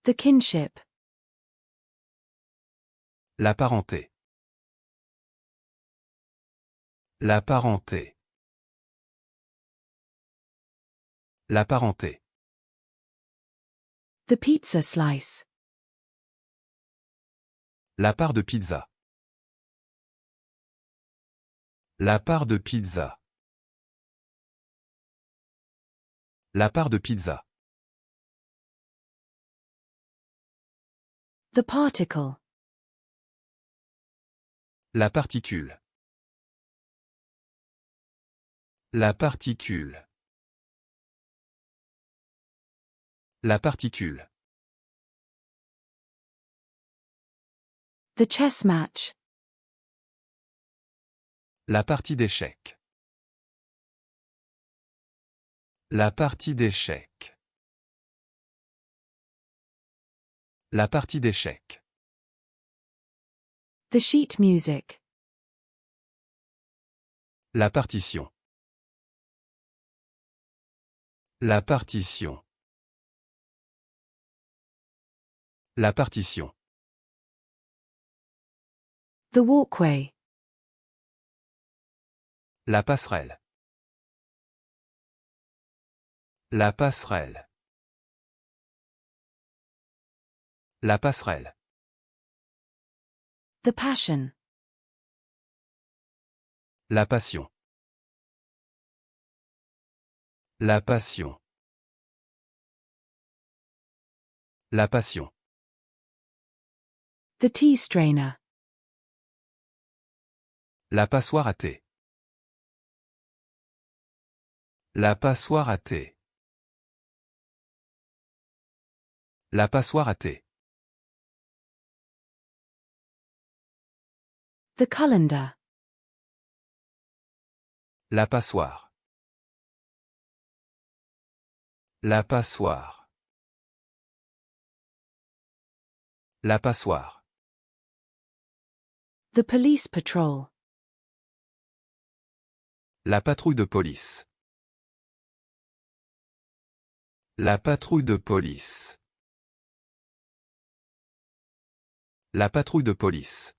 The kinship. La parenté. La parenté. La parenté. The pizza slice. La part de pizza. La part de pizza. La part de pizza. The particle. La particule. La particule. La particule. The chess match. La partie d'échecs. La partie d'échecs. La partie d'échecs. The sheet music. La partition. La partition. La partition. The walkway. La passerelle. La passerelle. La passerelle. The passion. La passion. La passion. La passion. The tea strainer. La passoire à thé. La passoire à thé. La passoire à thé. The colander. La passoire. La passoire. La passoire. The police patrol. La patrouille de police. La patrouille de police. La patrouille de police.